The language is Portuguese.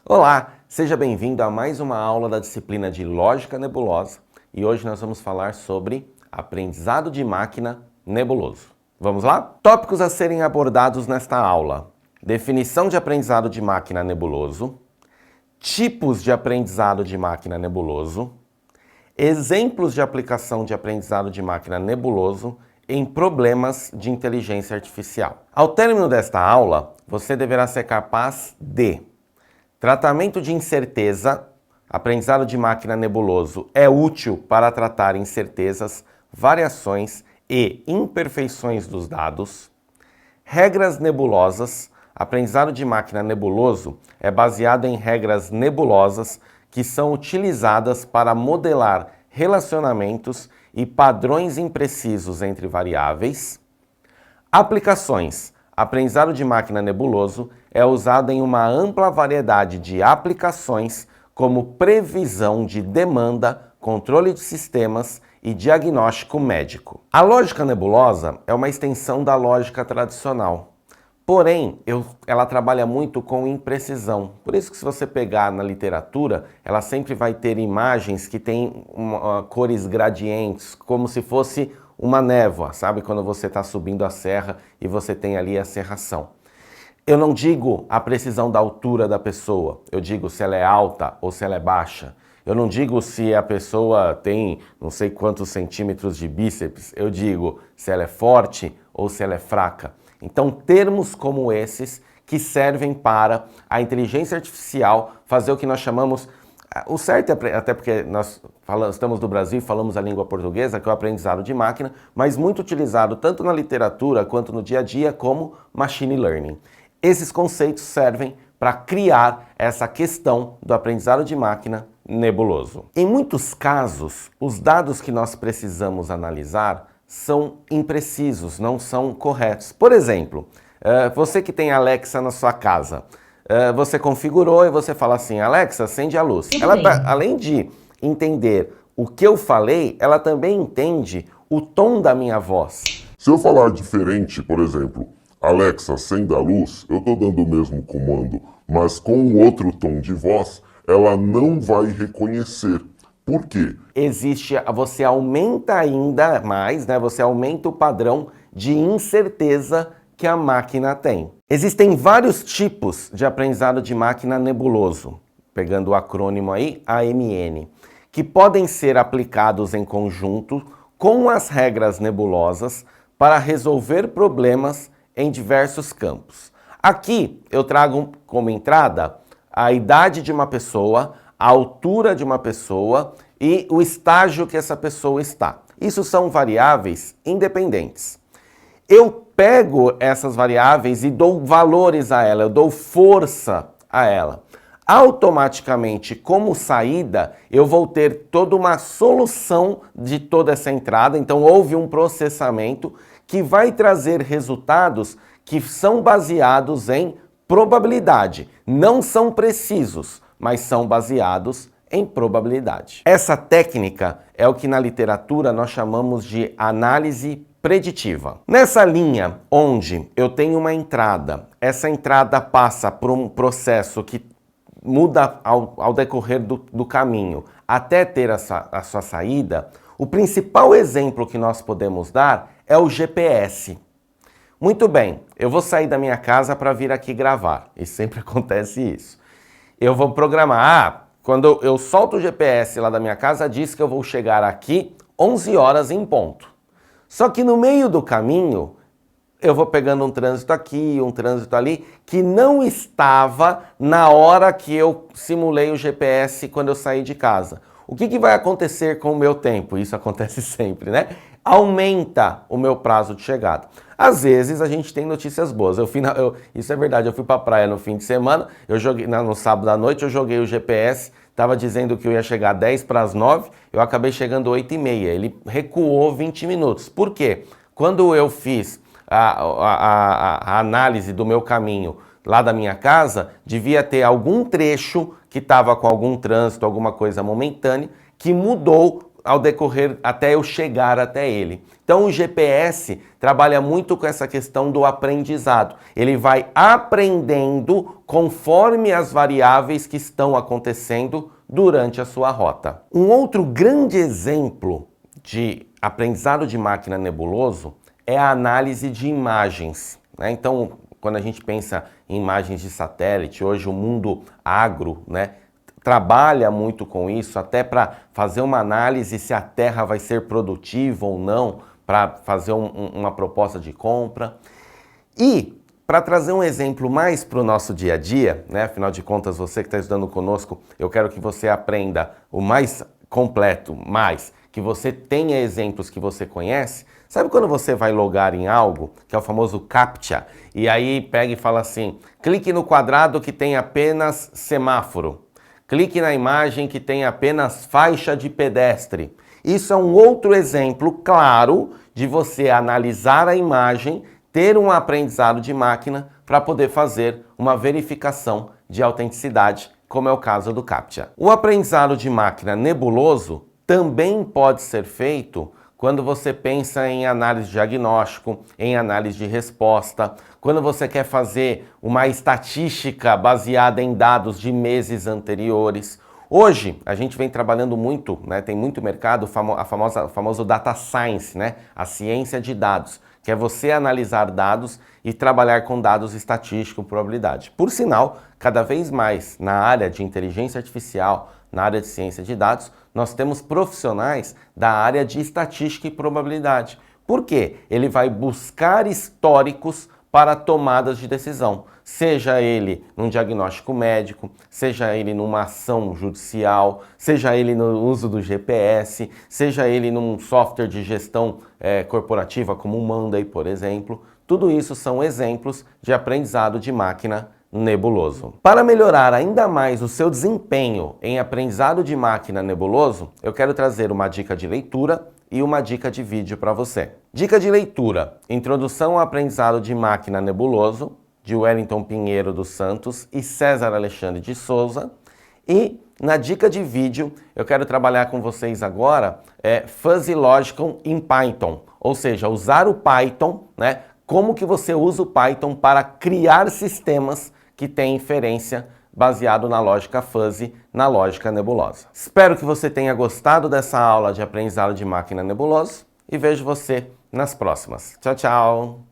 Olá, seja bem-vindo a mais uma aula da disciplina de Lógica Nebulosa e hoje nós vamos falar sobre aprendizado de máquina nebuloso. Vamos lá? Tópicos a serem abordados nesta aula: definição de aprendizado de máquina nebuloso, tipos de aprendizado de máquina nebuloso, exemplos de aplicação de aprendizado de máquina nebuloso em problemas de inteligência artificial. Ao término desta aula, você deverá ser capaz de tratamento de incerteza. Aprendizado de máquina nebuloso é útil para tratar incertezas, variações e imperfeições dos dados. Regras nebulosas. Aprendizado de máquina nebuloso é baseado em regras nebulosas que são utilizadas para modelar relacionamentos e padrões imprecisos entre variáveis. Aplicações. Aprendizado de máquina nebuloso é usado em uma ampla variedade de aplicações, como previsão de demanda, controle de sistemas e diagnóstico médico. A lógica nebulosa é uma extensão da lógica tradicional. Porém, ela trabalha muito com imprecisão. Por isso que se você pegar na literatura, ela sempre vai ter imagens que têm cores gradientes, como se fosse uma névoa, sabe? Quando você está subindo a serra e você tem ali a serração. Eu não digo a precisão da altura da pessoa, eu digo se ela é alta ou se ela é baixa. Eu não digo se a pessoa tem não sei quantos centímetros de bíceps, eu digo se ela é forte ou se ela é fraca. Então, termos como esses que servem para a inteligência artificial fazer o que nós chamamos... O certo é, até porque nós estamos no Brasil e falamos a língua portuguesa, que é o aprendizado de máquina, mas muito utilizado tanto na literatura quanto no dia a dia como machine learning. Esses conceitos servem para criar essa questão do aprendizado de máquina nebuloso. Em muitos casos, os dados que nós precisamos analisar são imprecisos, não são corretos. Por exemplo, você que tem Alexa na sua casa, você configurou e você fala assim: Alexa, acende a luz. Ela, além de entender o que eu falei, ela também entende o tom da minha voz. Se eu falar diferente, por exemplo, Alexa, acenda a luz, eu estou dando o mesmo comando, mas com um outro tom de voz, ela não vai reconhecer. Por quê? Você aumenta ainda mais, né? Você aumenta o padrão de incerteza que a máquina tem. Existem vários tipos de aprendizado de máquina nebuloso, pegando o acrônimo aí, AMN, que podem ser aplicados em conjunto com as regras nebulosas para resolver problemas em diversos campos. Aqui eu trago como entrada a idade de uma pessoa, a altura de uma pessoa e o estágio que essa pessoa está. Isso são variáveis independentes. Eu pego essas variáveis e dou valores a ela, eu dou força a ela. Automaticamente, como saída, eu vou ter toda uma solução de toda essa entrada. Então, houve um processamento que vai trazer resultados que são baseados em probabilidade. Não são precisos, mas são baseados em probabilidade. Essa técnica é o que na literatura nós chamamos de análise preditiva. Nessa linha onde eu tenho uma entrada, essa entrada passa por um processo que muda ao decorrer do caminho até ter a sua saída, o principal exemplo que nós podemos dar é o GPS. Muito bem, eu vou sair da minha casa para vir aqui gravar, e sempre acontece isso. Eu vou programar, quando eu solto o GPS lá da minha casa, diz que eu vou chegar aqui 11 horas em ponto. Só que no meio do caminho, eu vou pegando um trânsito aqui, um trânsito ali, que não estava na hora que eu simulei o GPS quando eu saí de casa. O que vai acontecer com o meu tempo? Isso acontece sempre, né? Aumenta o meu prazo de chegada. Às vezes a gente tem notícias boas. Isso é verdade, eu fui para a praia no fim de semana, no sábado à noite, eu joguei o GPS, estava dizendo que eu ia chegar 10 para as 9, eu acabei chegando 8h30. Ele recuou 20 minutos. Por quê? Quando eu fiz a análise do meu caminho lá da minha casa, devia ter algum trecho que estava com algum trânsito, alguma coisa momentânea, que mudou ao decorrer até eu chegar até ele. Então o GPS trabalha muito com essa questão do aprendizado. Ele vai aprendendo conforme as variáveis que estão acontecendo durante a sua rota. Um outro grande exemplo de aprendizado de máquina nebuloso é a análise de imagens, né? Então, quando a gente pensa em imagens de satélite, hoje o mundo agro, né, trabalha muito com isso, até para fazer uma análise se a terra vai ser produtiva ou não, para fazer uma proposta de compra. E, para trazer um exemplo mais para o nosso dia a dia, né, afinal de contas, você que está estudando conosco, eu quero que você aprenda o mais completo, mais que você tenha exemplos que você conhece. Sabe quando você vai logar em algo, que é o famoso CAPTCHA, e aí pega e fala assim, clique no quadrado que tem apenas semáforo, clique na imagem que tem apenas faixa de pedestre. Isso é um outro exemplo claro de você analisar a imagem, ter um aprendizado de máquina para poder fazer uma verificação de autenticidade, como é o caso do CAPTCHA. O aprendizado de máquina nebuloso também pode ser feito quando você pensa em análise de diagnóstico, em análise de resposta, quando você quer fazer uma estatística baseada em dados de meses anteriores. Hoje, a gente vem trabalhando muito, né, tem muito mercado, o famoso data science, né, a ciência de dados, que é você analisar dados e trabalhar com dados estatísticos, probabilidade. Por sinal, cada vez mais na área de inteligência artificial, na área de ciência de dados, nós temos profissionais da área de estatística e probabilidade. Por quê? Ele vai buscar históricos para tomadas de decisão, seja ele num diagnóstico médico, seja ele numa ação judicial, seja ele no uso do GPS, seja ele num software de gestão corporativa como o Monday, por exemplo. Tudo isso são exemplos de aprendizado de máquina nebuloso. Para melhorar ainda mais o seu desempenho em aprendizado de máquina nebuloso, eu quero trazer uma dica de leitura e uma dica de vídeo para você. Dica de leitura: Introdução ao Aprendizado de Máquina Nebuloso, de Wellington Pinheiro dos Santos e César Alexandre de Souza. E na dica de vídeo, eu quero trabalhar com vocês agora Fuzzy Logic em Python, ou seja, usar o Python, né? Como que você usa o Python para criar sistemas que têm inferência baseado na lógica fuzzy, na lógica nebulosa. Espero que você tenha gostado dessa aula de aprendizado de máquina nebulosa e vejo você nas próximas. Tchau, tchau!